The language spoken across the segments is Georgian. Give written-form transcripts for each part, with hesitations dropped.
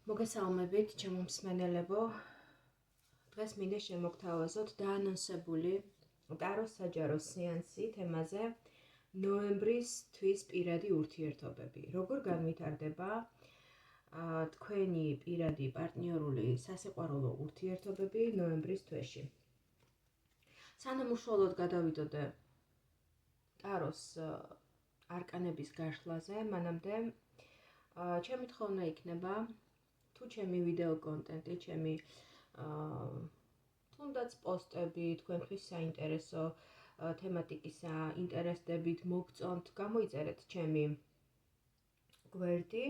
მოგესალმებით, ჩემო მსმენელებო. დღეს მინდა შემოგთავაზოთ დაანონსებული ტაროს საჯარო სეანსი თემაზე ნოემბრის თვის პირადი ურთიერთობები. როგორ განვითარდება თქვენი პირადი პარტნიორული სასიყვარულო ურთიერთობები ნოემბრის თვეში. სანამ უშუალოდ გადავიდოდე ტაროს არკანების გაშლაზე, მანამდე ჩემი თხოვნა იქნება თუ ჩემი ვიდეო კონტენტი, ჩემი თუნდაც პოსტები, თქვენთვის საინტერესო თემატიკის ინტერესდებით მოგწონთ, გამოიწერეთ ჩემი გვერდი,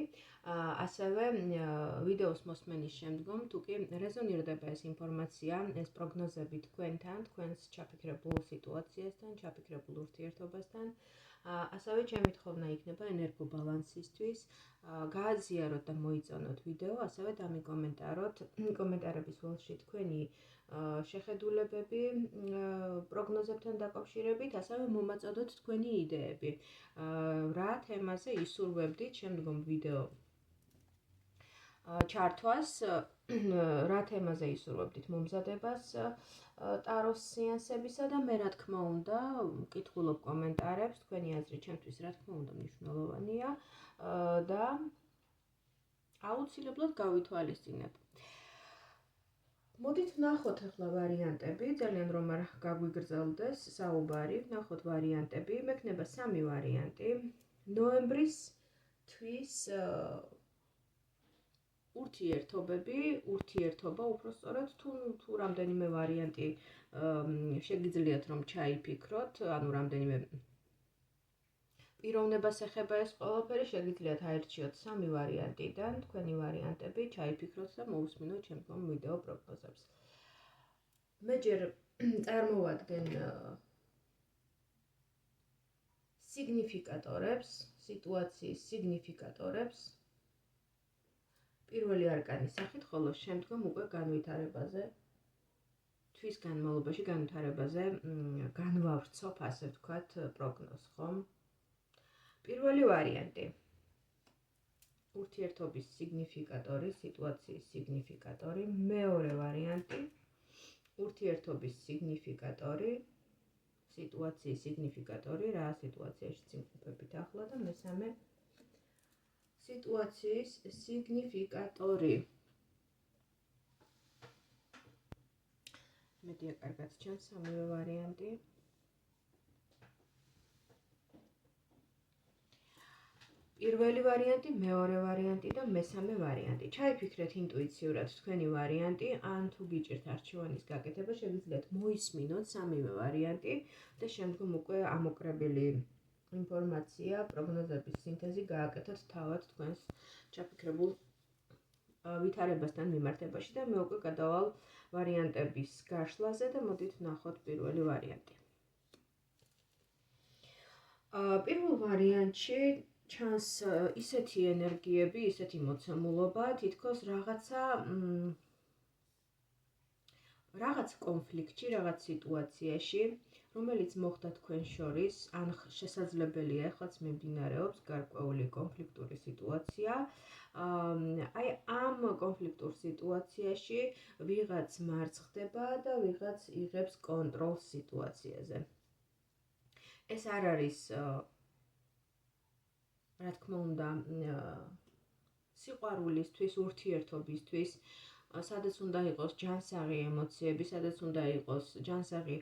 ასევე ვიდეოს მოსმენის შემდგომ, თუ კი რეზონირდება ეს ინფორმაცია, ეს პროგნოზები თქვენთან, თქვენს ჩაფიქრებულ სიტუაციასთან, ჩაფიქრებულ ურთიერთობასთან, ასევე ჩემი თხოვნა იქნება ენერგობალანსისთვის, გააზიაროთ და მოიწონოთ ვიდეო, ასევე დამიკომენტაროთ კომენტარების ველში თქვენი შეხედულებები პროგნოზებთან დაკავშირებით, ასევე მომაწოდოთ თქვენი იდეები, რა თემაზე ისურვებდით შემდგომ ვიდეო ჩართვას, რა თემაზე ისურვებდით მომზადებას ტაროს სეანსებისა და მე რა თქმა უნდა ვკითხულობ კომენტარებს, თქვენი აზრი ჩემთვის რა თქმა უნდა მნიშვნელოვანია და აუცილებლად გავითვალისწინებ. მოდით ვნახოთ ახლა ვარიანტები, ძალიან რომ არ გაგვიგრძელდეს საუბარი, ვნახოთ ვარიანტები, მექნება 3 ვარიანტი. ნოემბრის თვის ურთიერთობა უпростоრად თუ რამდენიმე ვარიანტი შეგიძლიათ რომ ჩაიფიქროთ, ანუ რამდენიმე პიროვნებას ეხება ეს ყველაფერი, შეგიძლიათ აირჩიოთ 3 ვარიანტიდან თქვენი ვარიანტები, ჩაიფიქროთ და მოусმინოთ შემდგომ ვიდეო პროგნოზებს. მე ჯერ წარმოვადგენ სიგნიფიკატორებს, სიტუაციის სიგნიფიკატორებს პირველი არკანის სახით, ხოლო შემდგომ უკვე განვითარებაზე, თვის განმავლობაში განვითარებაზე განვავრცობ, ასე ვთქვათ, პროგნოზს, ხომ? პირველი ვარიანტი. ურთიერთობის სიგნიფიკატორი, სიტუაციის სიგნიფიკატორი, მეორე ვარიანტი. ურთიერთობის სიგნიფიკატორი, სიტუაციის სიგნიფიკატორი, რა სიტუაციაშიც იმყოფებით ახლა და მესამე სიტუაციის სიგნიფიკატორი. მედია კარგად ჩანს სამივე ვარიანტი. პირველი ვარიანტი, მეორე ვარიანტი და მესამე ვარიანტი. ჩაიფიქრეთ ინტუიციურად თქვენი ვარიანტი, ან თუ გიჭირთ არჩევანის გაკეთება, შეგიძლიათ მოისმინოთ სამივე ვარიანტი და შემდგომ უკვე ამოკრებილი ინფორმაცია, პროგნოზების სინთეზი გააკეთოთ თავად თქვენს ჩაფიქრებულ ვითარებასთან მიმართებაში და მე უკვე გადავალ ვარიანტების გაშლაზე და მოდით ვნახოთ პირველი ვარიანტი. პირველ ვარიანტში ჩანს ისეთი ენერგიები, ისეთი მოცემულობა, თითქოს რაღაც კონფლიქტში, რაღაც სიტუაციაში, რომელიც მოხდა თქვენ შორის, ან შესაძლებელია ახლაც მიმდინარეობს გარკვეული კონფლიქტური სიტუაცია. აი ამ კონფლიქტურ სიტუაციაში ვიღაც მარცხდება და ვიღაც იღებს კონტროლს სიტუაციაზე. ეს არ არის რა თქმა უნდა სიყვარულისთვის, ურთიერთობისთვის, სადაც უნდა იყოს ჯანსაღი ემოციები, სადაც უნდა იყოს ჯანსაღი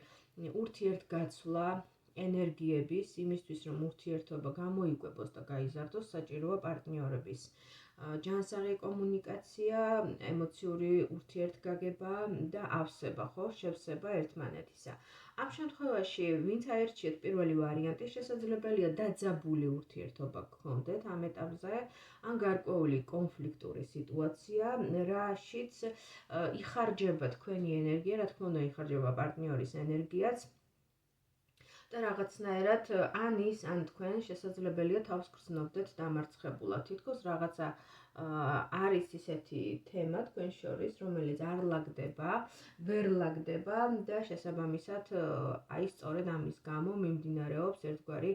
ურთიერთგაცვლა ენერგიების, იმისთვის რომ ურთიერთობა გამოიკვებოს და გაიზარდოს, საჭიროა პარტნიორების ჯანსაღი კომუნიკაცია, ემოციური ურთიერთგაგება და ავსება, ხო, შევსება ერთმანეთისა. ამ შემთხვევაში, ვინც აირჩიეთ პირველი ვარიანტი, შესაძლებელია დაძაბული ურთიერთობა გქონდეთ ამ ეტაპზე, ან გარკვეული კონფლიქტური სიტუაცია, რაშიც იხარჯება თქვენი ენერგია, რა თქმა უნდა იხარჯება პარტნიორის ენერგიაც და რაღაცნაირად ან ის, ან თქვენ შესაძლებელია თავს გრძნობდეთ დამარცხებულად. თითქოს რაღაცა არის ისეთი თემა თქვენ შორის, რომელიც არ ლაგდება, ვერ ლაგდება და შესაბამისად აი სწორედ ამის გამო მიმდინარეობს ერთგვარი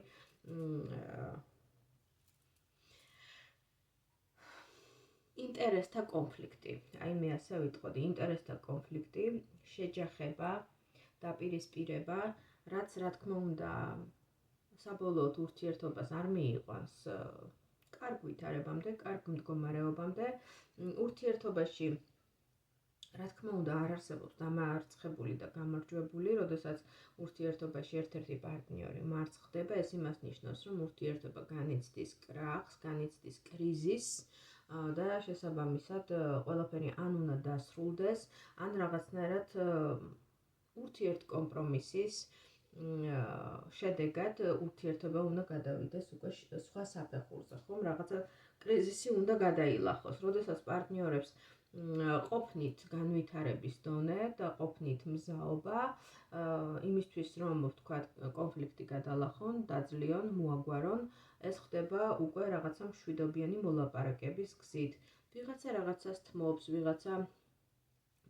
ინტერესთა კონფლიქტი. აი მე ასე ვიტყოდი, ინტერესთა კონფლიქტი, შეჯახება, დაპირისპირება, რაც რა თქმა უნდა საბოლოოდ ურთიერთობას არ მიიყვანს კარგ ვითარებამდე, კარგ მდგომარეობამდე. ურთიერთობაში რა თქმა უნდა არ არსებობს დამარცხებული და გამარჯვებული, როდესაც ურთიერთობაში ერთ-ერთი პარტნიორი მარცხდება, ეს იმას ნიშნავს, რომ ურთიერთობა განიცდის კრახს, განიცდის კრიზისს და შესაბამისად ყველაფერი ან უნდა დასრულდეს, ან რაღაცნაირად ურთიერთკომპრომისის შედეგად ურთიერთობა უნდა გადავიდეს უკვე სხვა საფეხურზე, ხომ? რაღაცა კრიზისი უნდა გადაილახოს, როდესაც პარტნიორებს ყოფნით განვითარების დონე და ყოფნით მზაობა იმისთვის რომ ვთქვათ კონფლიქტი გადალახონ, დაძლიონ, მოაგვარონ, ეს ხდება უკვე რაღაცა მშვიდობიანი მოლაპარაკების გზით. ვიღაცა რაღაცას თმობს, ვიღაცა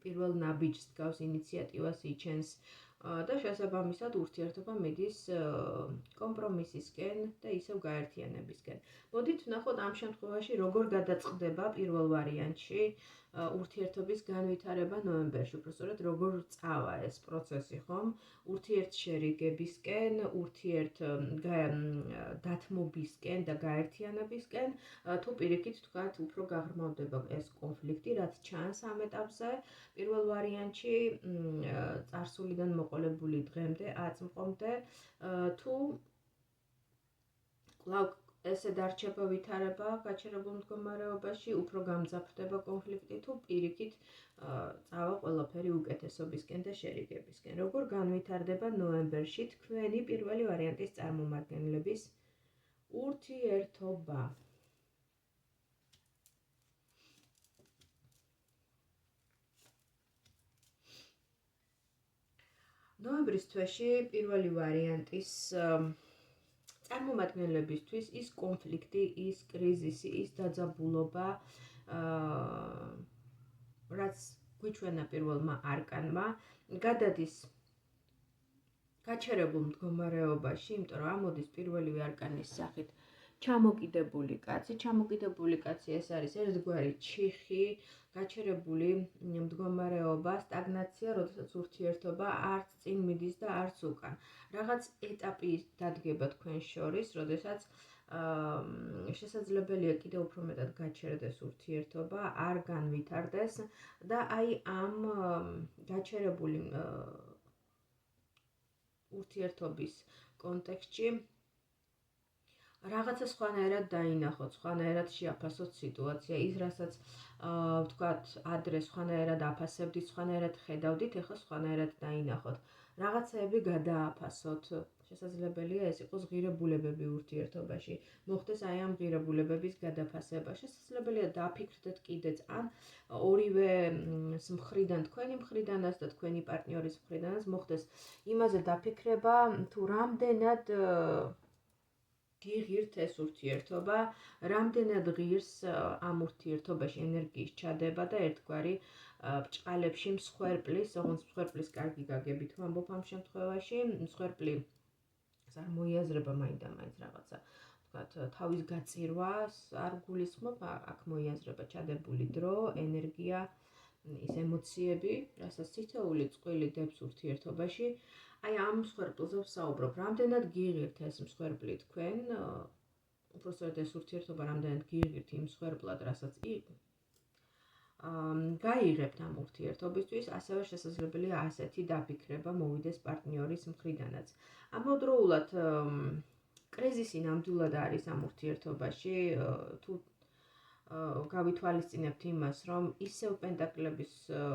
პირველ ნაბიჯს დგავს, ინიციატივას იჩენს და შესაბამისად ურთიერთობა მიდის კომპრომისისკენ და ისევ გაერთიანებისკენ. მოდით ვნახოთ ამ შემთხვევაში როგორ გადაწყდება პირველ ვარიანტში ურთიერთობის განვითარება ნოემბერში, უბრალოდ როგორ წავა ეს პროცესი, ხომ? ურთიერთშერიგებისკენ, დათმობისკენ და გაერთიანებისკენ, თუ პირიქით თქვათ, უფრო გაღრმავდება ეს კონფლიქტი, რაც ჩანს ამ ეტაპზე. პირველ ვარიანტში წარსულიდან მოყოლებული დღემდე, აწმყომდე, თუ კვლავ ესე დარჩება ვითარება გაჩერებულ მდგომარეობაში, უფრო გამძაფრდება კონფლიქტი, თუ პირიქით წავა ყველაფერი უკეთესობისკენ და შერიგებისკენ. როგორ განვითარდება ნოემბერში თქვენი პირველი ვარიანტის წარმომადგენლების ურთიერთობა? ნოემბრის თვეში პირველი ვარიანტის წარმომადგენლებისთვის ის კონფლიქტი, ის კრიზისი, ის დაძაბულობა, რაც გვიჩვენა პირველმა არკანმა, გადადის გაჩერებულ მდგომარეობაში, იმიტომ რომ ამოდის პირველივე არკანის სახით ჩამოკიდებული კაცი. ჩამოკიდებული კაცი ეს არის ერთგვარი ჩიხი, გაჩერებული მდგომარეობა, სტაგნაცია, როდესაც ურთიერთობა არც წინ მიდის და არც უკან. რაღაც ეტაპი დადგება თქვენ შორის, როდესაც შესაძლებელია კიდევ უფრო მეტად გაჩერდეს ურთიერთობა, არ განვითარდეს და აი ამ გაჩერებული ურთიერთობის კონტექსტში რაღაცა სხვანაირად დაინახოთ, სხვანაირად შეაფასოთ სიტუაცია, ის რასაც ვთქვათ, ადრე სხვანაირად აფასებდით, სხვანაირად ხედავდით, ეხლა სხვანაირად დაინახოთ. რაღაცეები გადააფასოთ. შესაძლებელია ეს იყოს ღირებულებები ურთიერთობაში. მოხდეს აი ამ ღირებულებების გადაფასება. შესაძლებელია დააფიქრდეთ კიდეც, ან ორივე მხრიდან, თქვენი მხრიდანაც და თქვენი პარტნიორის მხრიდანაც მოხდეს იმაზე დაფიქრება, თუ რამდენად გიღირთ ეს ურთიერთობა, რამდენად ღირს ამ ურთიერთობაში ენერგიის ჩადება და ერთგვარი ბრჭყალებში მსხვერპლის, ოღონდ მსხვერპლის კარგი გაგებით ვამბობ ამ შემთხვევაში, მსხვერპლი არ მოიაზრება მაინდა-მაინც რაღაცა, ვთქვათ, თავის გაწირვას არ გულისხმობ, აქ მოიაზრება ჩადებული დრო, ენერგია, ის ემოციები, რასაც თითოეული წყვილი დებს ურთიერთობაში. აი ამ მსხვერპლზე ვსაუბრობ, რამდენად გიღირთ ეს მსხვერპლი თქვენ, უпростоრად ეს ურთიერთობა რამდენად გიღირთ იმ მსხვერპლად, რასაც გაიღებთ ამ ურთიერთობისთვის, ასევე შესაძლებელია ასეთი დაფიქრება მოვიდეს პარტნიორის მხრიდანაც. ამავდროულად კრიზისი ნამდვილად არის ამ ურთიერთობაში, თუ გავითვალისწინებთ იმას, რომ ისევ პენტაკლების,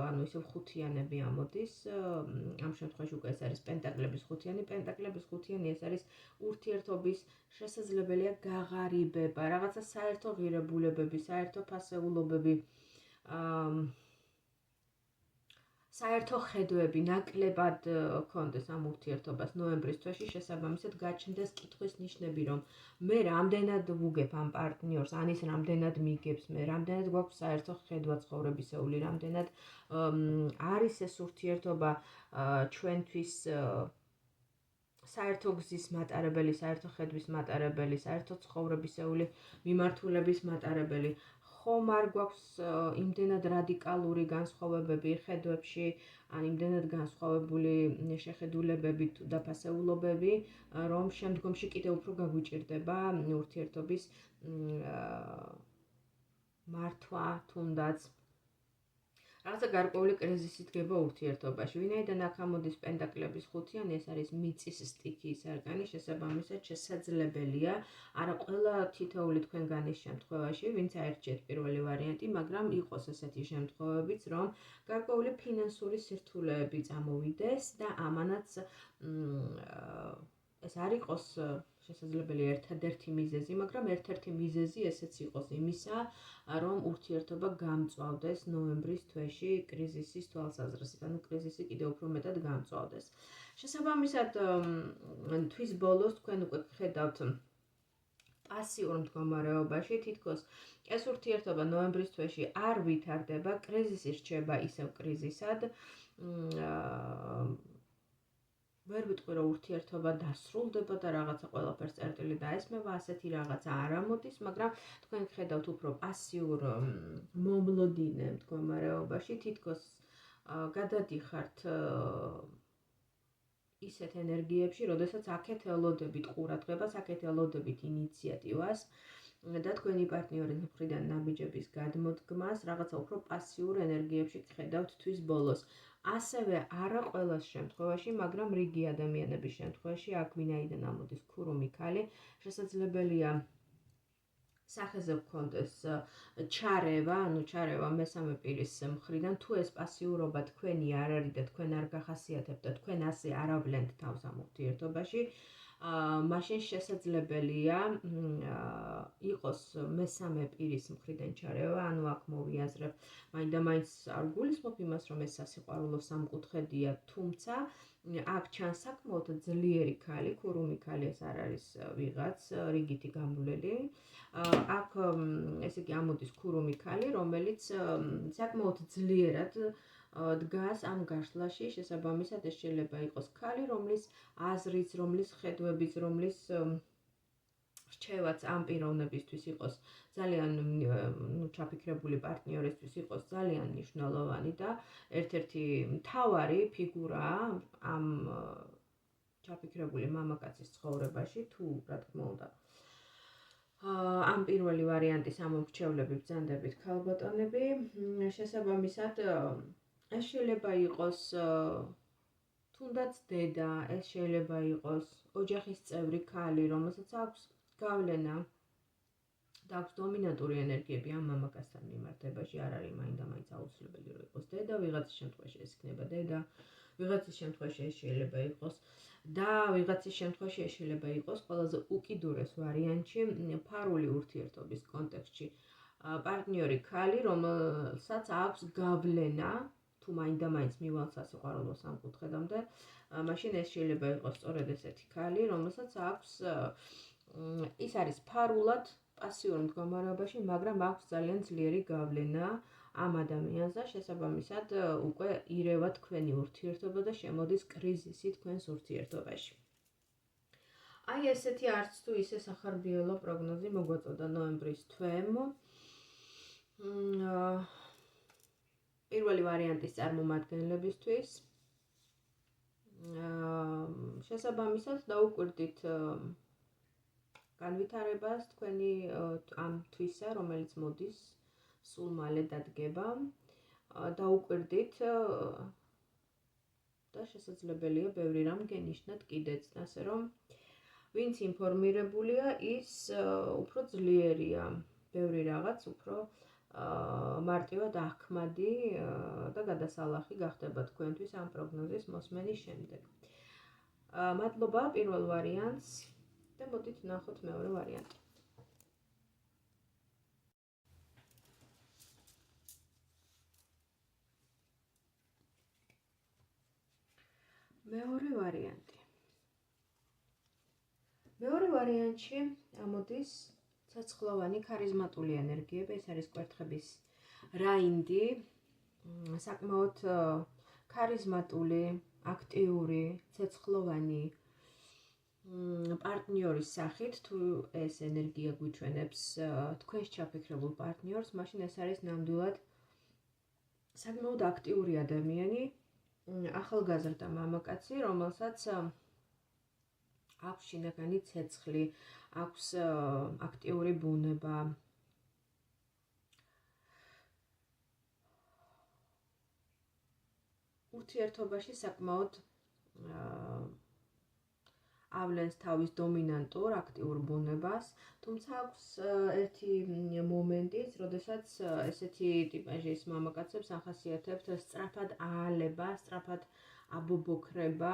ანუ ისევ ხუთიანები ამოდის, ამ შემთხვევაში უკვე ეს არის პენტაკლების ხუთიანი, პენტაკლების ხუთიანი ეს არის ურთიერთობის შესაძლებელია გაღარიბება, რაღაცა საერთო ღირებულებები, საერთო ფასეულობები, საერთო ხედვები ნაკლებად გქონდეს ამ ურთიერთობას ნოემბრის თვეში, შესაბამისად გაჩნდეს კითხვის ნიშნები, რომ მე რამდენად ვუგებ ამ პარტნიორს, ან ის რამდენად მიგებს მე, რამდენად გვაქვს საერთო ხედვა ცხოვრებისეული, რამდენად არის ეს ურთიერთობა ჩვენთვის საერთო გზის მატარებელი, საერთო ხედვის მატარებელი, საერთო ცხოვრებისეული მიმართულების მატარებელი. ხომ არ გვაქვს იმდენად რადიკალური განსხვავებები ხედვებში, ან იმდენად განსხვავებული შეხედულებები თუ დაფასეულობები, რომ შემდგომში კიდევ უფრო გაგვიჭირდება ურთიერთობის მართვა, თუნდაც რაღაცა გარკვეული კრიზისი დგება ურთიერთობაში. ვინაიდან აქ ამოდის პენტაკლების ხუთიანი, ეს არის მიწის სტიქიის არკანი, შესაბამისად შესაძლებელია, არა ყველა თითოეული თქვენგანის შემთხვევაში, ვინც აერჩიეთ პირველი ვარიანტი, მაგრამ იყოს ესეთი შემთხვევებიც, რომ გარკვეული ფინანსური სირთულეები წამოვიდეს და ამანაც ეს არ იყოს შესაძლებელი ერთადერთი მიზეზი, მაგრამ ერთ-ერთი მიზეზი ესეც იყოს იმისა, რომ ურთიერთობა გამწვავდეს ნოემბრის თვეში კრიზისის თვალსაზრისით, ანუ კრიზისი კიდევ უფრო მეტად გამწვავდეს. შესაბამისად, თვის ბოლოს თქვენ უკვე ხედავთ პასიურ მდგომარეობაში, თითქოს ეს ურთიერთობა ნოემბრის თვეში არ ვითარდება, კრიზისი რჩება ისევ კრიზისად. ვერ ვიტყვი, რომ ურთიერთობა დასრულდება და რაღაცა ყველაფერს წერტილი დაესმება, ასეთი რაღაცა არ ამოდის, მაგრამ თქვენ ხედავთ უფრო პასიურ მომლოდინე მდგომარეობაში, თითქოს გადადიხართ ისეთ ენერგიებში, როდესაც აქეთ ელოდებით ყურადღებას, აქეთ ელოდებით ინიციატივას და თქვენი პარტნიორის მხრიდან ნაბიჯების გადმოდგმას, რაღაცა უფრო პასიურ ენერგიებში ხედავთ თვის ბოლოს. ასევე არა ყველას შემთხვევაში, მაგრამ რიგი ადამიანების შემთხვევაში, აქ ვინაიდან ამოდის ქურუმი ქალი, შესაძლებელია სახეზე გქონდეს ჩარევა, ანუ ჩარევა მესამე პირის მხრიდან, თუ ეს პასიურობა თქვენი არ არის და თქვენ არ გახასიათებთ და თქვენ ასე არ ავლენთ თავს ამ ურთიერთობაში, მაშინ შესაძლებელია იყოს მესამე პირის მხრიდან ჩარევა, ანუ აქ მოვიაზრებ, მაინდა-მაინც არ გულისხმობ იმას, რომ ეს სასიყვარულო სამკუთხედია, თუმცა აქ ჩანს საკმაოდ ძლიერი ქალი, ქურუმი ქალი, ეს არ არის ვიღაც რიგითი გამულელი. აქ ესე იგი ამოდის ქურუმი ქალი, რომელიც საკმაოდ ძლიერად დგას ამ გაშლაში, შესაბამისად ეს შეიძლება იყოს ქალი, რომლის აზრიც, რომლის ხედვებიც, რომლის რჩევაც ამ პიროვნებისთვის იყოს ძალიან ჩაფიქრებული პარტნიორისთვის იყოს ძალიან მნიშვნელოვანი და ერთ-ერთი მთავარი ფიგურაა ამ ჩაფიქრებული მამაკაცის ცხოვრებაში, თუ რა თქმა უნდა ამ პირველი ვარიანტის ამომრჩევლები ბრძანდებით ქალბატონები, შესაბამისად ეს შეიძლება იყოს თუნდაც დედა, ეს შეიძლება იყოს ოჯახის წევრი ქალი, რომელსაც აქვს გავლენა და აქვს დომინანტური ენერგიები ამ მამაკაცთან მიმართებაში, არ არის მაინდა-მაინც აუცილებელი რომ იყოს დედა, ვიღაცის შემთხვევაში ეს იქნება დედა, ვიღაცის შემთხვევაში ეს შეიძლება იყოს და ვიღაცის შემთხვევაში ეს შეიძლება იყოს ყველაზე უკიდურეს ვარიანტში ფარული ურთიერთობის კონტექსტში პარტნიორი ქალი, რომელსაც აქვს გავლენა თუ მაინდა-მაინც მივალ სასიყვარულო სამკუთხედამდე, მაშინ ეს შეიძლება იყოს სწორედ ესეთი ქალი, რომელსაც აქვს ის არის ფარულად პასიურ მდგომარეობაში, მაგრამ აქვს ძალიან ძლიერი გავლენა ამ ადამიანზე, შესაბამისად უკვე ირევა თქვენი ურთიერთობა და შემოდის კრიზისი თქვენს ურთიერთობაში. აი ესეთი არც თუ ისე სახარბიელო პროგნოზი მოგვაწოდა ნოემბრის თვემ. პირველი ვარიანტის წარმომადგენლებისთვის. შესაბამისად დაუკვირდით განვითარებას თქვენი ამ თვისა, რომელიც მოდის სულ მალე დადგება. დაუკვირდით და შესაძლებელია ბევრი რამ გენიშნათ კიდეც, ასე რომ ვინც ინფორმირებულია, ის უფრო ძლიერია, ბევრი რაღაც უფრო მარტივად ახმადი და გადასალახი გახდება თქვენთვის ამ პროგნოზის მოსმენის შემდეგ. მადლობა პირველ ვარიანტს და მოდით ვნახოთ მეორე ვარიანტი. მეორე ვარიანტი. მეორე ვარიანტში ამოდის ცეცხლოვანი ქარიზმატული ენერგიები, ეს არის კვერთხების რაინდი, საკმაოდ ქარიზმატული, აქტიური, ცეცხლოვანი პარტნიორის სახით, თუ ეს ენერგია გვიჩვენებს თქვენს ჩაფიქრებულ პარტნიორს, მაშინ ეს არის ნამდვილად საკმაოდ აქტიური ადამიანი, ახალგაზრდა მამაკაცი, რომელსაც აქვს შინაგანი ცეცხლი, აქვს აქტიური ბუნება. ურთიერთობაში საკმაოდ ავლენს თავის დომინანტურ აქტიურ ბუნებას, თუმცა აქვს ერთი მომენტიც, როდესაც ესეთი ტიპაჟის მამაკაცებს ახასიათებთ სწრაფად აალება, სწრაფად აბობოქრება,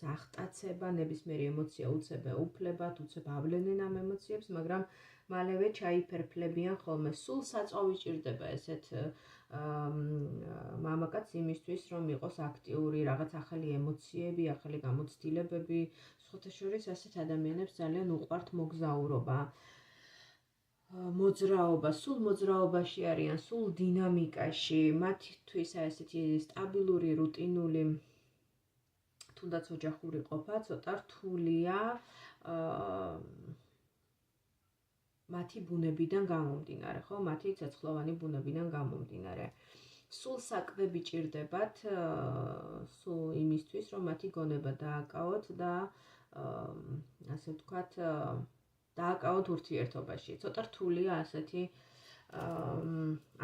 ძაღტაცება, ნებისმიერი ემოცია უცებ ეუფლებათ, უცებ ავლენენ ამ ემოციებს, მაგრამ მალევე ჩაიფერფლებიან ხოლმე. სულ საწვავი ჭირდება ესეთ მამაკაც იმისთვის, რომ იყოს აქტიური, რაღაც ახალი ემოციები, ახალი გამოცდილებები. სხვათა შორის ასეთ ადამიანებს ძალიან უყვართ მოგზაურობა, მოძრაობა, სულ მოძრაობაში არიან, სულ დინამიკაში. მათთვის ესეთი სტაბილური, რუტინული, თუნდაც ოჯახური ყოფა ცოტა რთულია. მათი ბუნებიდან გამომდინარე, ხო? მათი ცეცხლოვანი ბუნებიდან გამომდინარე. სულ საკვები ჭირდებათ, სულ იმისთვის, რომ მათი გონება დააკავოთ და ასე ვთქვათ, დააკავოთ ურთიერთობაში. ცოტა რთულია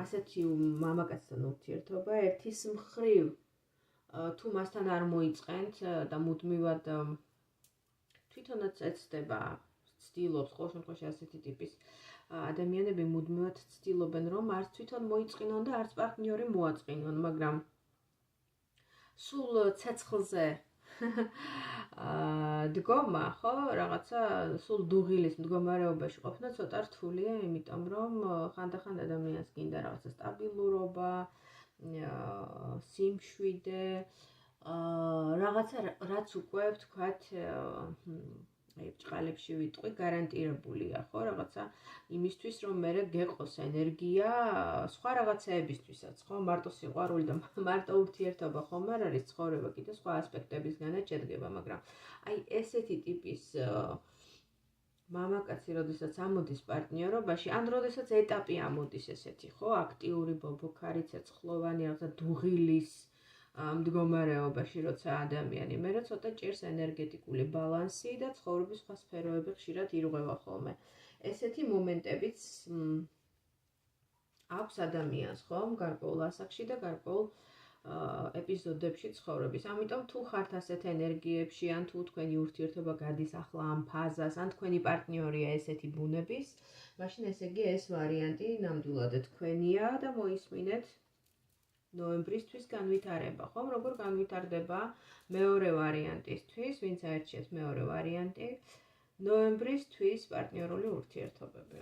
ასეთი მამაკაცთან ურთიერთობა. ერთის მხრივ, თუ მასთან არ მოიწყენთ და მუდმივად თვითონაც ეცდება, ცდილობს, ყოველ შემთხვევაში ასეთი ტიპის ადამიანები მუდმივად ცდილობენ, რომ არც თვითონ მოიწყინონ და არც პარტნიორი მოაწყინონ, მაგრამ სულ ცეცხლზე დგომა, ხო, რაღაცა სულ დუღილის მდგომარეობაში ყოფნა ცოტა რთულია, იმიტომ რომ ხანდახან ადამიანს გინდა რაღაცა სტაბილურობა, სიმშვიდე, რაღაცა რაც უკვე ვთქვათ, ბრჭყალებში ვიტყვი, გარანტირებულია, ხო, რაღაცა იმისთვის, რომ მე გეყოს ენერგია სხვა რაღაცეებისთვისაც, ხო, მარტო სიყვარული და მარტო ურთიერთობა ხომ არ არის ცხოვრება, კიდე სხვა ასპექტებისგანაც შედგება, მაგრამ აი ესეთი ტიპის მამაკაცი, როდესაც ამოდის პარტნიორობაში, ან როდესაც ეტაპი ამოდის ესეთი, ხო, აქტიური, ბობოქარი, ცეცხლოვანი, რაღაცა დუღილის მდგომარეობაში, როცა ადამიანი მე ცოტა ჭირს ენერგეტიკული ბალანსი და ცხოვრების სხვა სფეროები ხშირად ირღვევა ხოლმე. ესეთი მომენტებიც აქვს ადამიანს, ხომ, გარკვეულ ასაკში და გარკვეულ ეპიზოდებში ცხოვრების. ამიტომ თუ ხართ ასეთ ენერგიებში, ან თუ თქვენი ურთიერთობა გადის ახლა ამ ფაზას, ან თქვენი პარტნიორია ესეთი ბუნების, მაშინ ესე იგი ეს ვარიანტი ნამდვილად თქვენია და მოისმინეთ ნოემბრისთვის განვითარება, ხომ? როგორ განვითარდება მეორე ვარიანტისთვის, ვინც აერჩიეთ მეორე ვარიანტი, ნოემბრისთვის პარტნიორული ურთიერთობები.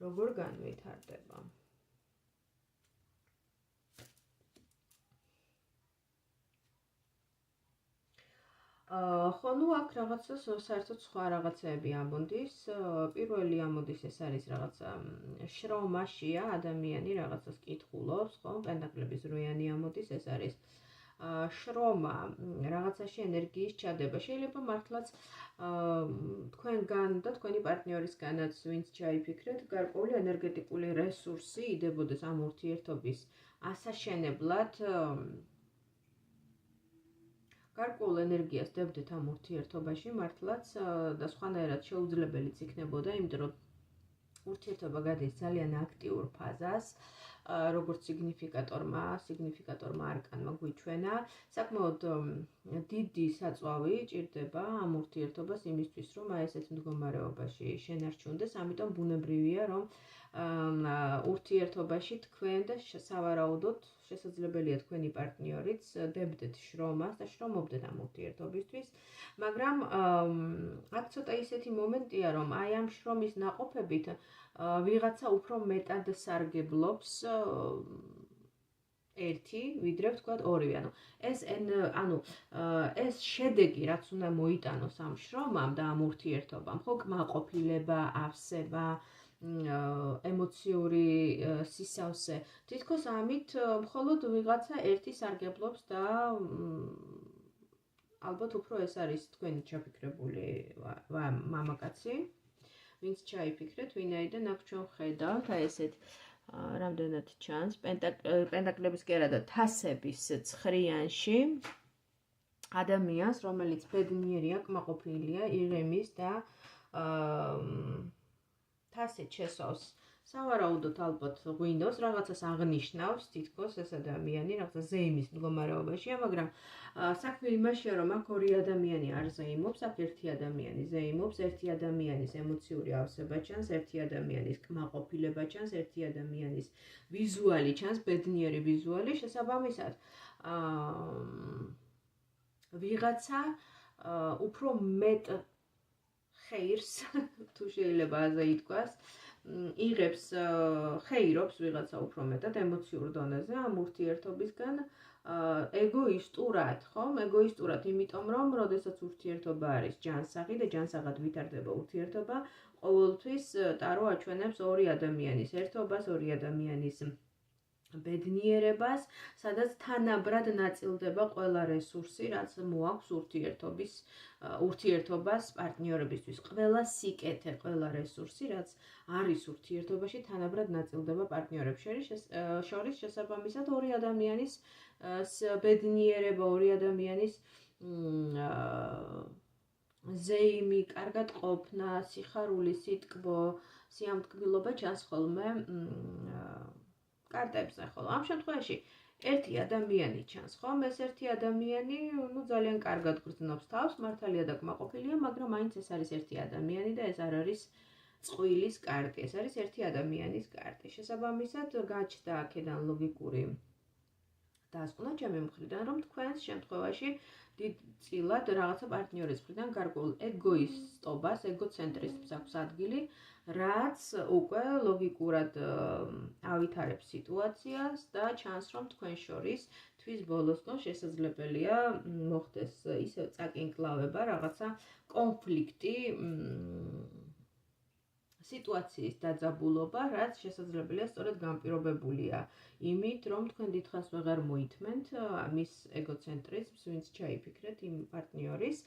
როგორ განვითარდება? ხო, ნუ აქ რაღაცა საერთოდ სხვა რაღაცეები ამოდის. პირველი ამოდის, ეს არის რაღაცა შრომაშია, ადამიანი რაღაცას კითხულობს, ხო? პენტაკლების რვიანი ამოდის, ეს არის შრომა, რაღაცაში ენერგიის ჩადება. შეიძლება მართლაც თქვენგან და თქვენი პარტნიორისგანაც ვინც ჩაიფიქრეთ, გარკვეული ენერგეტიკული რესურსი იდებოდეს ამ ურთიერთობის ასაშენებლად. გარკვეულ ენერგიას დებდეთ ამ ურთიერთობაში, მართლაც და სხვანაირად შეუძლებელიც იქნებოდა, იმიტომ რომ ურთიერთობა გადის ძალიან აქტიურ ფაზას, როგორც სიგნიფიკატორმა არკანმა გვიჩვენა, საკმაოდ დიდი საწვავი ჭირდება ამ ურთიერთობას იმისთვის, რომ აი ესეთ მდგომარეობაში შენარჩუნდეს, ამიტომ ბუნებრივია, რომ ურთიერთობაში თქვენ და სავარაუდოდ შესაძლებელია თქვენი პარტნიორიც დებდეთ შრომას და შრომობდეთ ამ ურთიერთობისთვის, მაგრამ აქ ცოტა ისეთი მომენტია, რომ აი ამ შრომის ნაყოფებით ვიღაცა უფრო მეტად სარგებლობს ერთი, ვიდრე ვთქვათ ორივე. ეს შედეგი, რაც უნდა მოიტანოს ამ შრომამ და ამ ურთიერთობამ, ხო, კმაყოფილება, ავსება, ემოციური სისავსე, თითქოს ამით მხოლოდ ვიღაცა ერთი სარგებლობს და ალბათ უფრო ეს არის თქვენი ჩაფიქრებული მამაკაცი, ვინც ჩაიფიქრეთ, ვინაიდან აქ ჩვენ ხედავთ აი ესეთ რამდენად ჩანს პენტაკლების კერა და თასების ცხრიანში ადამიანს, რომელიც ბედნიერია, კმაყოფილია, იღემის და თასით შესავს. სავარაუდოდ ალბათ ღვინოს რაღაცას აღნიშნავს თითქოს ეს ადამიანი, რაღაცა ზეიმის მდგომარეობაშია, მაგრამ საქმე იმაშია, რომ აქ ორი ადამიანი არ ზეიმობს, აქ ერთი ადამიანი ზეიმობს, ერთი ადამიანის ემოციური ავსება ჩანს, ერთი ადამიანის კმაყოფილება ჩანს, ერთი ადამიანის ვიზუალი ჩანს, ბედნიერი ვიზუალი, შესაბამისად ვიღაცა უფრო მეტ ხეირს, თუ შეიძლება ასე ითქვას, იღებს ხეირობს ვიღაცა უფრო მეტად ემოციურ დონეზე ამ ურთიერთობისგან ეგოისტურად, ხომ? ეგოისტურად, იმიტომ რომ როდესაც ურთიერთობა არის ჯანსაღი და ჯანსაღად ვითარდება ურთიერთობა, ყოველთვის ტარო აჩვენებს ორი ადამიანის ერთობას, ორი ადამიანის ბედნიერებას, სადაც თანაბრად ნაწილდება ყველა რესურსი, რაც მოაქვს ურთიერთობას პარტნიორებისთვის. ყველა სიკეთე, ყველა რესურსი, რაც არის ურთიერთობაში, თანაბრად ნაწილდება პარტნიორებს შორის, შესაბამისად ორი ადამიანის ბედნიერება, ორი ადამიანის ზეიმი, კარგად ყოფნა, სიხარული, სიტკბო, სიამტკბილობა ჩანს ხოლმე კარტებზე, ხოლო ამ შემთხვევაში ერთი ადამიანი ჩანს, ხომ? ეს ერთი ადამიანი, ძალიან კარგად გრძნობს თავს, მართალია და კმაყოფილია, მაგრამ მაინც ეს არის ერთი ადამიანი და ეს არ არის წყვილის კარტი, ეს არის ერთი ადამიანის კარტი. შესაბამისად, გაჩნდა აქედან ლოგიკური დასკვნა ჩემი მხრიდან, რომ თქვენს შემთხვევაში დიდწილად რაღაცა პარტნიორის მხრიდან გარკვეულ ეგოისტობას, ეგოცენტრიზმს აქვს ადგილი, რაც უკვე ლოგიკურად ავითარებს სიტუაციას და ჩანს, რომ თქვენ შორის თვის ბოლოსკენ შესაძლებელია მოხდეს ისევ წაკინკლავება, რაღაცა კონფლიქტი, სიტუაციის დაძაბულობა, რაც შესაძლებელია სწორედ განპირობებულია იმით, რომ თქვენ დიდხანს ვეღარ მოითმენთ მის ეგოცენტრიზმს, ვინც ჩაიფიქრეთ იმ პარტნიორის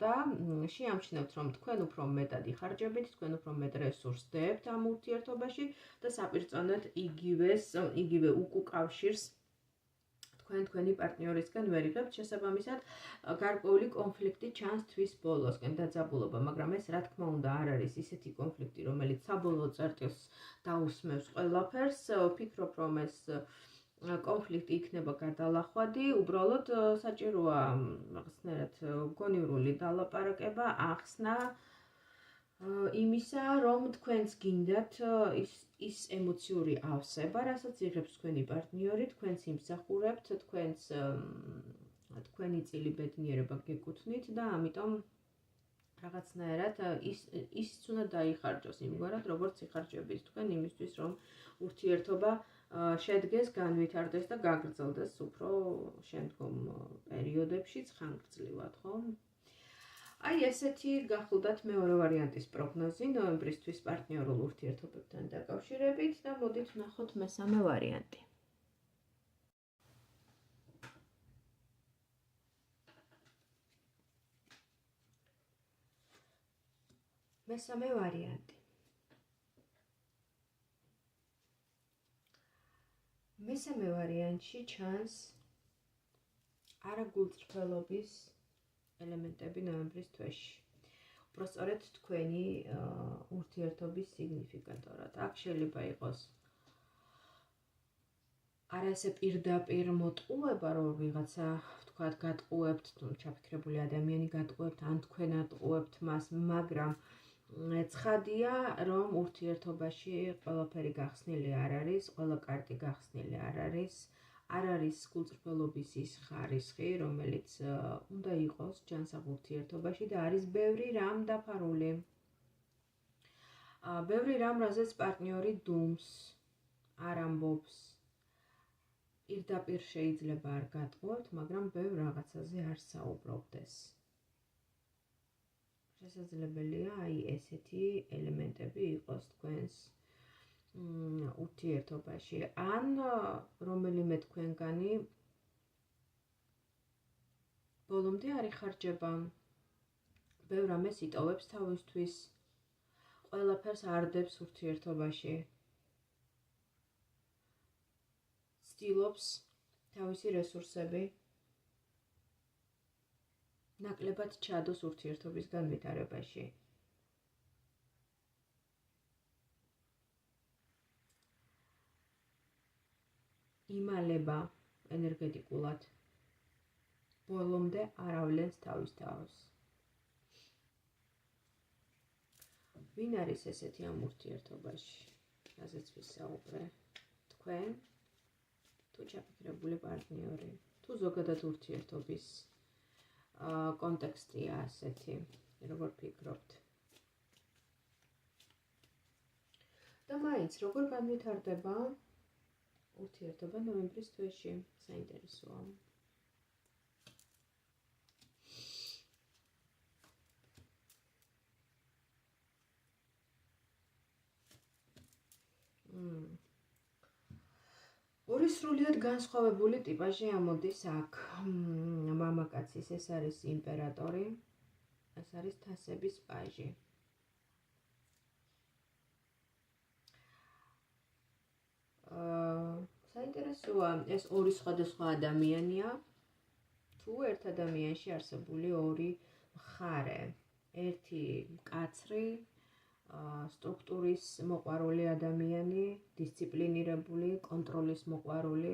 და შეამჩნევთ, რომ თქვენ უფრო მეტად იხარჯებით, თქვენ უფრო მეტ რესურსს დებთ ამ ურთიერთობაში და საპირწონედ იგივე უკუკავშირს თქვენი პარტნიორისგან ვერ იღებთ, შესაბამისად გარკვეული კონფლიქტი ჩანს თვის ბოლოსკენ, დაძაბულობა, მაგრამ ეს რა თქმა უნდა არ არის ისეთი კონფლიქტი, რომელიც საბოლოო წერტილს დაусმევს ყველაფერს. ვფიქრობ, რომ ეს კონფლიქტი იქნება გადალახვადი, უბრალოდ საჭიროა რაღაცნაირად გონივრული დალაპარაკება, ახსნა იმისა, რომ თქვენს გინდათ ის ემოციური ავსება, რასაც იღებს თქვენი პარტნიორი, თქვენს იმსახურებთ, თქვენი წილი ბედნიერება გეკუთვნით და ამიტომ რაღაცნაირად ისიც უნდა დაიხარჯოს იმგვარად, როგორც იხარჯებით თქვენ იმისთვის, რომ ურთიერთობა შედგეს, განვითარდეს და გაგრძელდეს უფრო შემდგომ პერიოდებშიც ხანგრძლივად, ხო? აი ესეთი გახლდათ მეორე ვარიანტის პროგნოზი ნოემბრისთვის პარტნიორულ ურთიერთობებთან დაკავშირებით და მოდით ვნახოთ მესამე ვარიანტი. მესამე ვარიანტი. მესამე ვარიანტში ჩანს არაგულწრფელობის ელემენტები ნოემბრის თვეში. უბრალოდ თქვენი ურთიერთობის სიგნიფიკატორად. აქ შეიძლება იყოს არა ესე პირდაპირ მოტყუება, რომ ვიღაცა ვთქვათ გატყუებთ, თუ ჩაფიქრებული ადამიანი გატყუებთ, ან თქვენ ატყუებთ მას, მაგრამ ცხადია, რომ ურთიერთობაში ყველაფერი გახსნილი არ არის, ყველა კარტი გახსნილი არ არის. არ არის გულწრფელობის ის ხარისხი, რომელიც უნდა იყოს ჯანსაღ ურთიერთობაში და არის ბევრი რამ დაფარული. ბევრი რამ, რაზეც პარტნიორი დუმს, არ ამბობს. პირდაპირ შეიძლება არ გატყუებთ, მაგრამ ბევრ რაღაცაზე არ საუბრობდეს. შესაძლებელია აი ესეთი ელემენტები იყოს თქვენს ურთიერთობაში, ან რომელიმე თქვენგანი ბოლომდე არ იხარჯება. ბევრ რამეს იტოვებს თავისთვის. ყველაფერს არდებს ურთიერთობაში. ცდილობს თავისი რესურსები ნაკლებად ჩადოს ურთიერთობის განვითარებაში. იმალება ენერგეტიკულად. ბოლომდე არ ავლენს თავის თავს. ვინ არის ესეთი ამ ურთიერთობაში? რაზეც ვისაუბრე? თქვენ? თუ ჩაფიქრებული პარტნიორი? თუ ზოგადად ურთიერთობის კონტექსტია ასეთი, როგორ ფიქრობთ? და მაინც როგორ განვითარდება ურთიერთობა ნოემბრის თვეში? საინტერესოა. ორი სრულიად განსხვავებული ტიპაჟი ამოდის აქ. მამაკაცის ეს არის იმპერატორი, ეს არის თასების პაჟი. საინტერესოა, ეს ორი სხვადასხვა ადამიანია, თუ ერთ ადამიანში არსებული ორი მხარე. ერთი მკაცრი, სტრუქტურის მოყვარული ადამიანი, დისციპლინირებული, კონტროლის მოყვარული,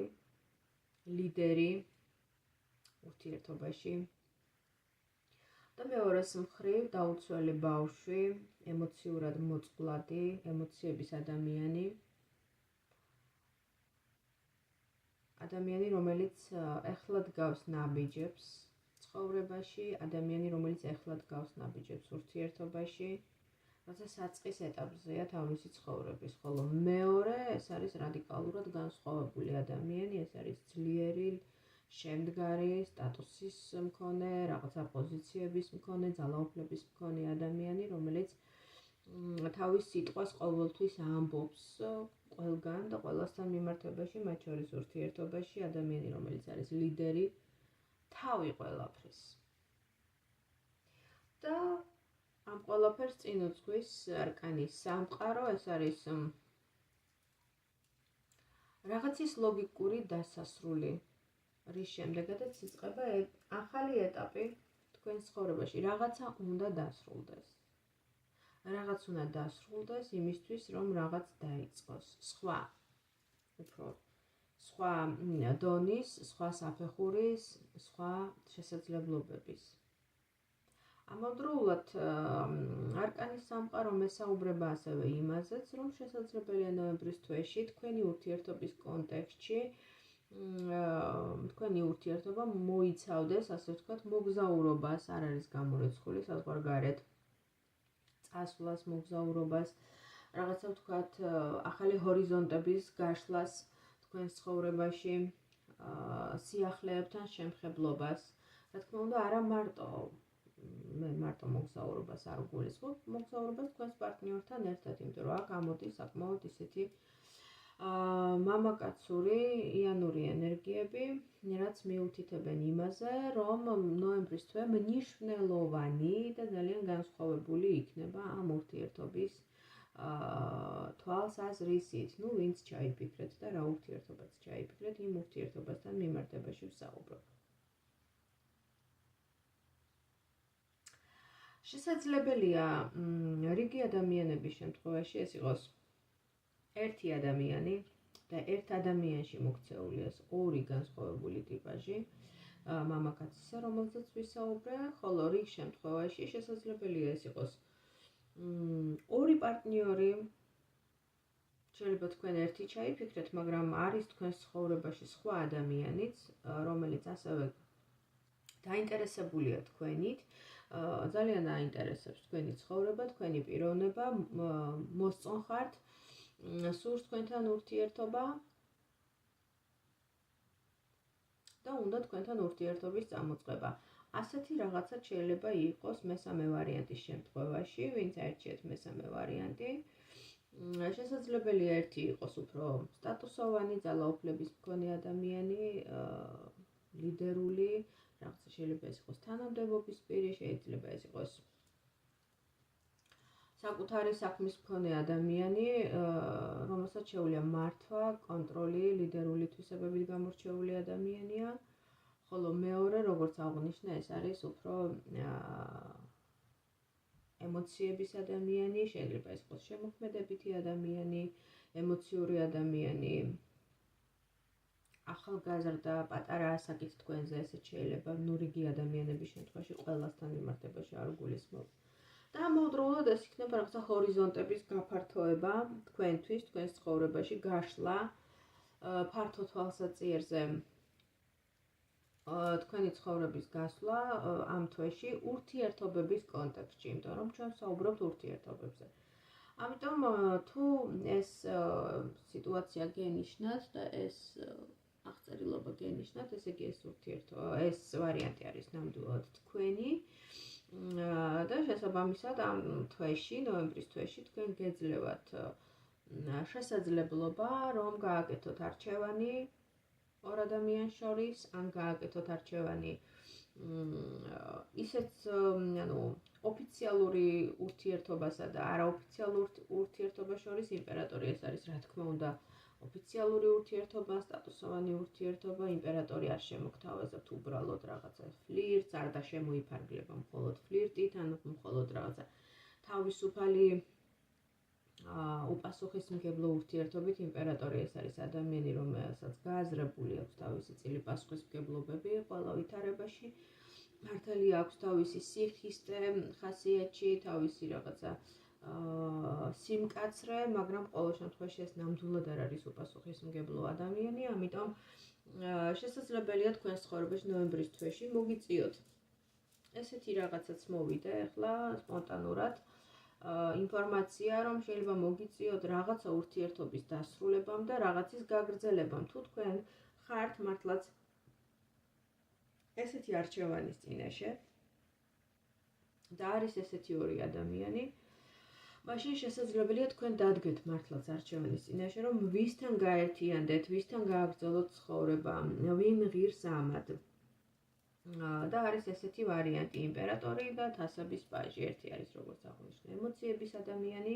ლიდერი ურთიერთობაში. და მეორეს მხრივ დაუცველი ბავშვი, ემოციურად მოწყვლადი, ემოციების ადამიანი. ადამიანი, რომელიც ეხლად გავს ნაბიჯებს ცხოვრებაში, ადამიანი, რომელიც ეხლად გავს ნაბიჯებს ურთიერთობაში. როცა საწყის ეტაპზეა თავისი ცხოვრების, ხოლო მეორე ეს არის რადიკალურად განსხვავებული ადამიანი, ეს არის ძლიერი, შემდგარი, სტატუსის მქონე, რაღაცა პოზიციების მქონე, ძალაუფლების მქონე ადამიანი, რომელიც თავის სიტყვას ყოველთვის ამბობს ყველგან და ყველასთან მიმართებაში, მათ შორის ურთიერთობაში, ადამიანი, რომელიც არის ლიდერი თავი ყველაფრის. და ამ ყველაფერს წინ უძღვის არკანის სამყარო, ეს არის რაღაცის ლოგიკური დასასრული, რის შემდეგაც იწყება ახალი ეტაპი თქვენს ცხოვრებაში. რაღაცა უნდა დასრულდეს. რაღაც უნდა დასრულდეს იმისთვის, რომ რაღაც დაიწყოს. სხვა დონის, სხვა საფეხურის, სხვა შესაძლებლობების. ამავდროულად არკანის სამყარო მესაუბრება ასევე იმაზეც, რომ შესაძლებელია ნოემბრის თვეში თქვენი ურთიერთობის კონტექსტში თქვენი ურთიერთობა მოიცავდეს, ასე ვთქვათ, მოგზაურობას, არ არის გამორიცხული საზღვარგარეთ, წასვლას, მოგზაურობას, რაღაცა ვთქვათ, ახალი ჰორიზონტების გაშლას თქვენს ცხოვრებაში, სიახლეებთან შემხებლობას. რა თქმა უნდა, არა მე მარტო მოგზაურობას არ გულისხმობ, მოგზაურობას თქვენს პარტნიორთან ერთად, იმიტომ რომ აქ ამოდის საკმაოდ ისეთი მამაკაცური, იანური ენერგიები, რაც მიუთითებენ იმაზე, რომ ნოემბრის თვე მნიშვნელოვანი და ძალიან განსხვავებული იქნება ამ ურთიერთობის თვალსაზრისით. ვინც ჩაიფიქრეთ და რა ურთიერთობაც ჩაიფიქრეთ, იმ ურთიერთობასთან მიმართებაში ვსაუბრობ. შესაძლებელია რიგი ადამიანების შემთხვევაში ეს იყოს ერთი ადამიანი და ერთ ადამიანში მოქცეულია ორი განსხვავებული ტიპაჟი მამაკაცისა, რომელზეც ვისაუბრე, ხოლო რიგ შემთხვევაში შესაძლებელია ეს იყოს ორი პარტნიორი, შეიძლება თქვენ ერთი ჩაიფიქრეთ, მაგრამ არის თქვენს ცხოვრებაში სხვა ადამიანიც, რომელიც ასევე დაინტერესებულია თქვენით, ძალიან აინტერესებს თქვენი ცხოვრება, თქვენი პიროვნება, მოსწონხართ, სურს თქვენთან ურთიერთობა და უნდა თქვენთან ურთიერთობის წამოწყება. ასეთი რაღაცა შეიძლება იყოს მესამე ვარიანტის შემთხვევაში, ვინც აირჩიეთ მესამე ვარიანტი. შესაძლებელია ერთი იყოს უფრო სტატუსოვანი, ძალაუფლების მქონე ადამიანი, ლიდერული, რაღაცა შეიძლება ეს იყოს თანამდებობის პირი, შეიძლება ეს იყოს საკუთარი საქმის მქონე ადამიანი, რომელსაც შეუძლია მართვა, კონტროლი, ლიდერული თვისებებით გამორჩეული ადამიანია, ხოლო მეორე, როგორც აღნიშნა, ეს არის უფრო ემოციების ადამიანი, შეიძლება ეს იყოს შემოქმედებითი ადამიანი, ემოციური ადამიანი, ახალგაზრდა, პატარა ასაკით თქვენზე, ესეც შეიძლება, რიგი ადამიანების შემთხვევაში ყველასთან მიმართებაში არ გულისხმობ. და ამავდროულად ეს იქნება რაღაცა ჰორიზონტების გაფართოება თქვენთვის, თქვენს ცხოვრებაში გაშლა ფართო თვალსაჩინოზე თქვენი ცხოვრების გასვლა ამ თვეში ურთიერთობების კონტექსტში, იმიტომ რომ ჩვენ საუბრობთ ურთიერთობებზე. ამიტომ თუ ეს სიტუაცია გენიშნათ და ეს აღწერილობა გენიშნათ, ესე იგი ეს ვარიანტი არის ნამდვილად თქვენი და შესაბამისად ამ თვეში, ნოემბრის თვეში თქვენ გეძლევათ შესაძლებლობა, რომ გააკეთოთ არჩევანი ორ ადამიანს შორის, ან გააკეთოთ არჩევანი ისეთ, ოფიციალური ურთიერთობასა და არაოფიციალურ ურთიერთობას შორის იმპერატორი ეს არის, რა თქმა უნდა, ოფიციალური ურთიერთობა, სტატუსოვანი ურთიერთობა, იმპერატორი არ შემოგთავაზებთ უბრალოდ რაღაცა ფლირტს, არ და შემოიფარგლება მხოლოდ ფლირტით, ან მხოლოდ რაღაცა თავისუფალი უპასუხისმგებლო ურთიერთობით. იმპერატორი ეს არის ადამიანი, რომელსაც გააზრებული აქვს თავისი წილი პასუხისმგებლობები ყველა ვითარებაში, მართალი აქვს თავისი სიხისტე, ხასიათში, თავისი რაღაცა სიმკაცრე, მაგრამ ყოველ შემთხვევაში ეს ნამდვილად არ არის უპასუხისმგებლო ადამიანი, ამიტომ შესაძლებელია თქვენს ცხოვრებაში ნოემბრის თვეში მოგიწიოთ ესეთი რაღაცაც მოვიდა ახლა სპონტანურად ინფორმაცია, რომ შეიძლება მოგიწიოთ რაღაცა ურთიერთობის დასრულებამ და რაღაცის გაგრძელებამ, თუ თქვენ ხართ მართლაც ესეთი არჩევანის წინაშე და არის ესეთი ორი ადამიანი, მაშინ შესაძლებელია თქვენ დადგეთ მართლაც არჩევანის წინაშე, რომ ვისთან გაერთიანდეთ, ვისთან გააგრძელოთ ცხოვრება, ვინ ღირს ამად. და არის ესეთი ვარიანტი, იმპერატორი და თასების პაჟი. ერთი არის, როგორც აღნიშნე, ემოციების ადამიანი,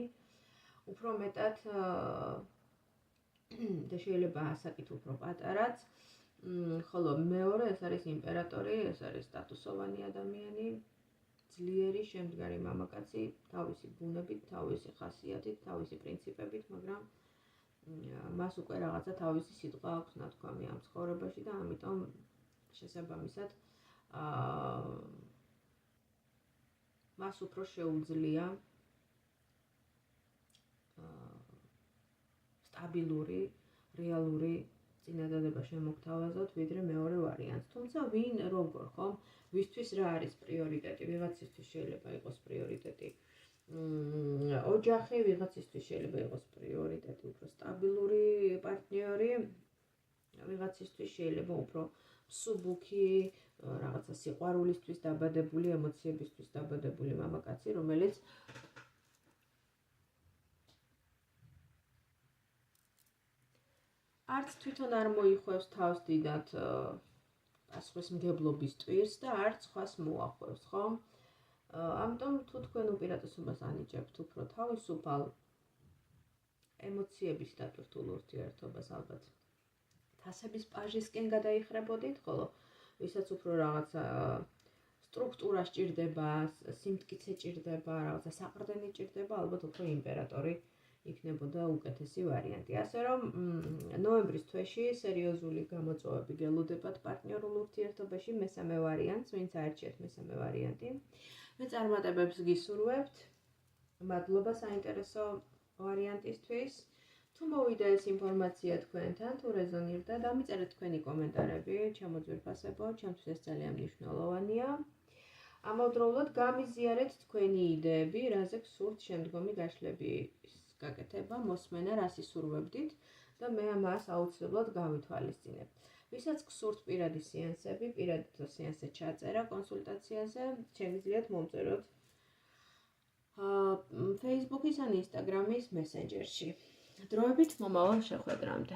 უფრო მეტად და შეიძლება ასაკით უფრო პატარაც, ხოლო მეორე ეს არის იმპერატორი, ეს არის სტატუსოვანი ადამიანი, ძლიერი, შემდგარი მამაკაცი, თავისი ბუნებით, თავისი ხასიათით, თავისი პრინციპებით, მაგრამ მას უკვე რაღაცა თავისი სიტყვა აქვს ნათქვამი ამ ცხოვრებაში და ამიტომ შესაბამისად მას უფრო შეუძლია სტაბილური, რეალური წინადადება შემოგთავაზოთ, ვიდრე მეორე ვარიანტს. თუმცა ვინ როგორ, ხომ? ვისთვის რა არის პრიორიტეტი? ვიღაცისთვის შეიძლება იყოს პრიორიტეტი ოჯახი, ვიღაცისთვის შეიძლება იყოს პრიორიტეტი უფრო სტაბილური პარტნიორი, ვიღაცისთვის შეიძლება უფრო მსუბუქი, რაღაცა სიყვარულისთვის დაბადებული, ემოციებისთვის დაბადებული მამაკაცი, რომელიც არც თვითონ არ მოიხვევს თავს დიდად პასუხისმგებლობის ტვირს და არც სხვას მოახვევს, ხო? ამიტომ თუ თქვენ უპირატესობას ანიჭებთ უფრო თავისუფალ ემოციების დატვირთულ ურთიერთობას, ალბათ თასების პაჟისკენ გადაიხრებოდით, ხოლო ვისაც უფრო რაღაცა სტრუქტურა სჭირდება, სიმტკიცე სჭირდება, რაღაცა საყრდენი სჭირდება, ალბათ უფრო იმპერატორი იქნებოდა უკეთესი ვარიანტი. ასე რომ ნოემბრის თვეში სერიოზული გამოწვევები გელოდებათ პარტნიორულ ურთიერთობაში, მესამე ვარიანტს, ვინც აერჩიეთ მესამე ვარიანტი. მე წარმატებებს გისურვებთ. მადლობა საინტერესო ვარიანტისთვის. თუ მოვიდა ეს ინფორმაცია თქვენთან, თუ რეზონირდა, დამიწერეთ თქვენი კომენტარები, ჩემოძვირფასებო, ჩემთვის ეს ძალიან მნიშვნელოვანია. ამავდროულად გამიზიარეთ თქვენი იდეები, რაზე გსურთ შემდგომი გაშლების გაკეთება, მოსმენა, რას ისურვებდით და მე ამას აუცილებლად გავითვალისწინებ. ვისაც გსურთ პირადი სეანსები, პირადი სეანსზე ჩაწერა კონსულტაციაზე, შეგიძლიათ მომწეროთ Facebook-ის ან Instagram-ის მესენჯერში. დროებით მომავალ შეხვედრამდე.